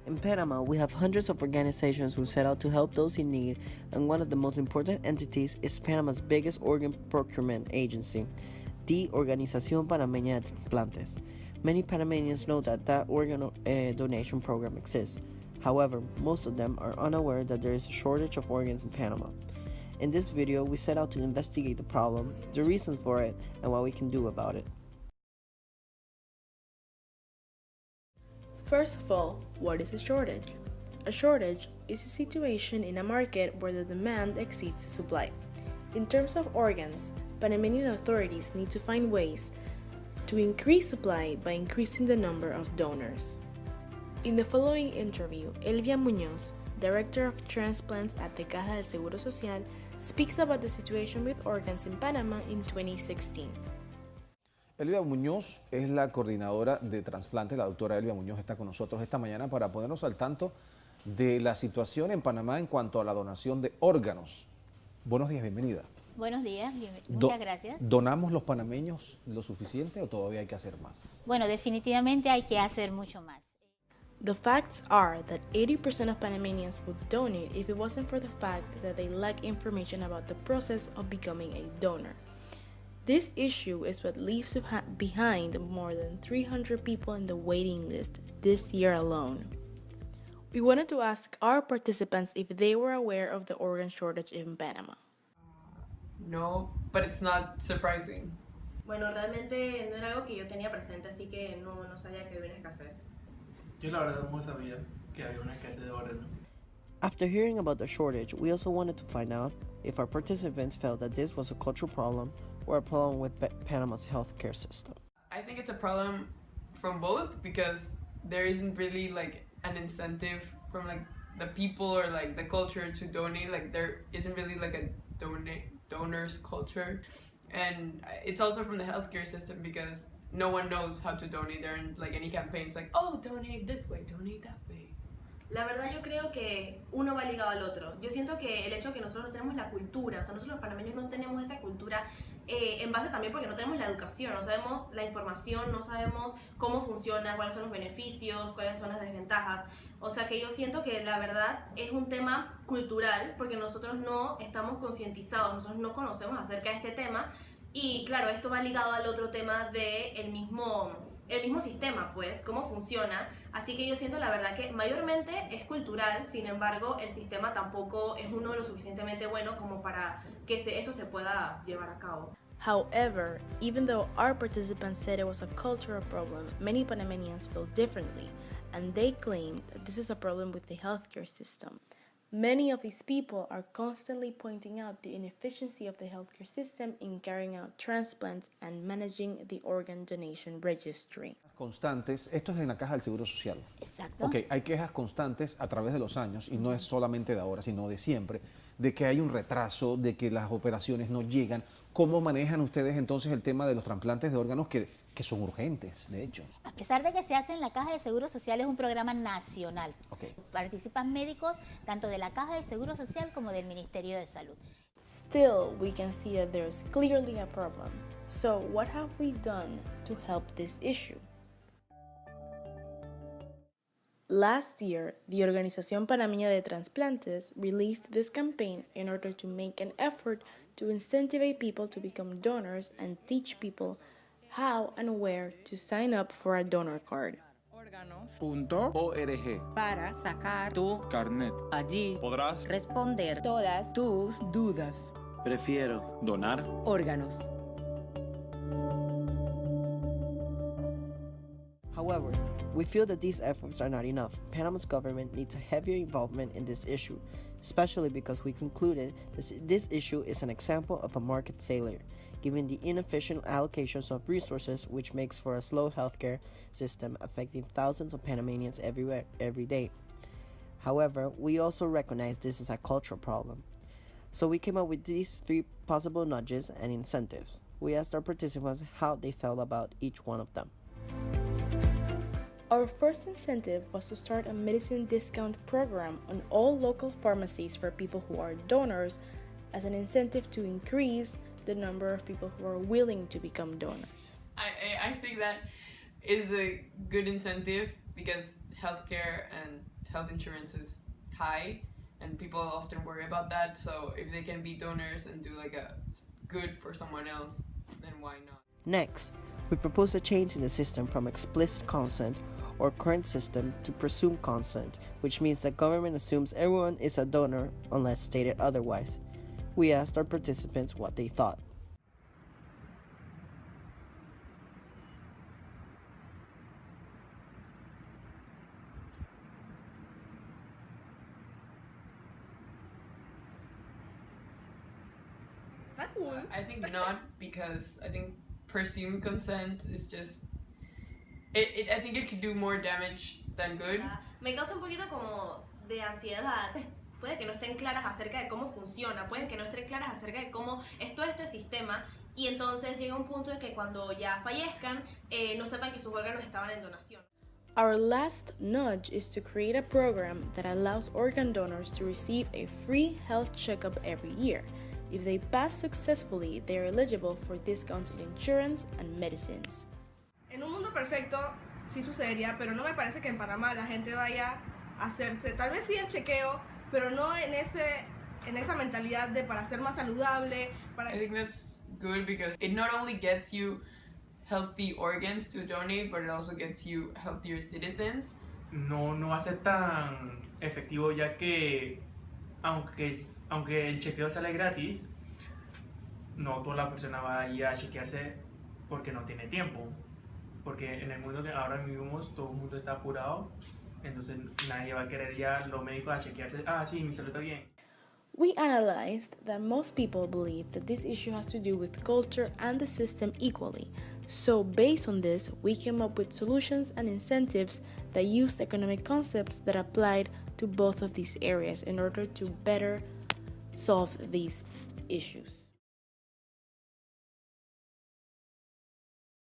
In Panama, we have hundreds of organizations who set out to help those in need, and one of the most important entities is Panama's biggest organ procurement agency, the Organización Panameña de Trasplantes. Many Panamanians know that organ donation program exists. However, most of them are unaware that there is a shortage of organs in Panama. In this video, we set out to investigate the problem, the reasons for it, and what we can do about it. First of all, what is a shortage? A shortage is a situation in a market where the demand exceeds the supply. In terms of organs, Panamanian authorities need to find ways to increase supply by increasing the number of donors. In the following interview, Elvia Muñoz, Director of Transplants at the Caja del Seguro Social, speaks about the situation with organs in Panama in 2016. Elvia Muñoz es la coordinadora de trasplante. La doctora Elvia Muñoz está con nosotros esta mañana para ponernos al tanto de la situación en Panamá en cuanto a la donación de órganos. Buenos días, bienvenida. Buenos días, muchas gracias. ¿Donamos los panameños lo suficiente o todavía hay que hacer más? Bueno, definitivamente hay que hacer mucho más. The facts are that 80% of Panamanians would donate if it wasn't for the fact that they lack information about the process of becoming a donor. This issue is what leaves behind more than 300 people in the waiting list this year alone. We wanted to ask our participants if they were aware of the organ shortage in Panama. No, but it's not surprising. Bueno, realmente no era algo que yo tenía presente, así que no sabía que había una escasez. Yo la verdad no sabía que había una escasez de órganos. After hearing about the shortage, we also wanted to find out if our participants felt that this was a cultural problem or a problem with Panama's healthcare system. I think it's a problem from both because there isn't really like an incentive from like the people or like the culture to donate. Like there isn't really like a donors culture, and it's also from the healthcare system because no one knows how to donate. There aren't like any campaigns like, oh, donate this way, donate that way. La verdad yo creo que uno va ligado al otro. Yo siento que el hecho de que nosotros no tenemos la cultura, o sea, nosotros los panameños no tenemos esa cultura en base también porque no tenemos la educación, no sabemos la información, no sabemos cómo funciona, cuáles son los beneficios, cuáles son las desventajas. O sea que yo siento que la verdad es un tema cultural porque nosotros no estamos concientizados, nosotros no conocemos acerca de este tema y claro, esto va ligado al otro tema del mismo sistema, pues, cómo funciona. Así que yo siento la verdad que mayormente es cultural, sin embargo, el sistema tampoco es uno lo suficientemente bueno como para que esto se pueda llevar a cabo. However, even though our participants said it was a cultural problem, many Panamanians feel differently, and they claim that this is a problem with the healthcare system. Many of these people are constantly pointing out the inefficiency of the healthcare system in carrying out transplants and managing the organ donation registry. Constantes, esto es en la Caja del Seguro Social. Exacto. Ok, hay quejas constantes a través de los años, y no es solamente de ahora, sino de siempre, de que hay un retraso, de que las operaciones no llegan. ¿Cómo manejan ustedes entonces el tema de los trasplantes de órganos que son urgentes, de hecho? A pesar de que se hace en la Caja de Seguro Social, es un programa nacional. Okay. Participan médicos tanto de la Caja del Seguro Social como del Ministerio de Salud. Still, we can see that there is clearly a problem. So, what have we done to help this issue? Last year, the Organización Panameña de Trasplantes released this campaign in order to make an effort to incentivize people to become donors and teach people how and where to sign up for a donor card. Órganos.org para sacar tu carnet. Allí Podrás responder todas tus dudas. Prefiero donar Órganos. However, we feel that these efforts are not enough. Panama's government needs a heavier involvement in this issue, especially because we concluded this issue is an example of a market failure, given the inefficient allocations of resources, which makes for a slow healthcare system affecting thousands of Panamanians every day. However, we also recognize this is a cultural problem. So we came up with these 3 possible nudges and incentives. We asked our participants how they felt about each one of them. Our first incentive was to start a medicine discount program on all local pharmacies for people who are donors as an incentive to increase the number of people who are willing to become donors. I think that is a good incentive because healthcare and health insurance is high, and people often worry about that. So if they can be donors and do like a good for someone else, then why not? Next, we propose a change in the system from explicit consent or current system to presumed consent, which means that government assumes everyone is a donor unless stated otherwise. We asked our participants what they thought. I think not, because I think presumed consent is just I think it could do more damage than good. Me causa un poquito como de ansiedad. Puede que no estén claras acerca de cómo funciona, pueden que no estén claras acerca de cómo es todo este sistema, y entonces llega un punto de que cuando ya fallezcan no sepan que sus órganos estaban en donación. Our last nudge is to create a program that allows organ donors to receive a free health checkup every year. If they pass successfully, they are eligible for discounts in insurance and medicines. En un mundo perfecto sí sucedería, pero no me parece que en Panamá la gente vaya a hacerse, tal vez sí el chequeo, pero no en esa mentalidad de para ser más saludable. I think that's good because it not only gets you healthy organs to donate, but it also gets you healthier citizens. No va a ser tan efectivo, ya que aunque el chequeo sale gratis, no toda la persona va a ir a chequearse porque no tiene tiempo. Porque en el mundo que ahora vivimos, todo el mundo está apurado, entonces nadie va a querer ir a los médicos a chequearse. Sí, mi salud está bien. We analyzed that most people believe that this issue has to do with culture and the system equally. So based on this, we came up with solutions and incentives that used economic concepts that applied to both of these areas in order to better solve these issues.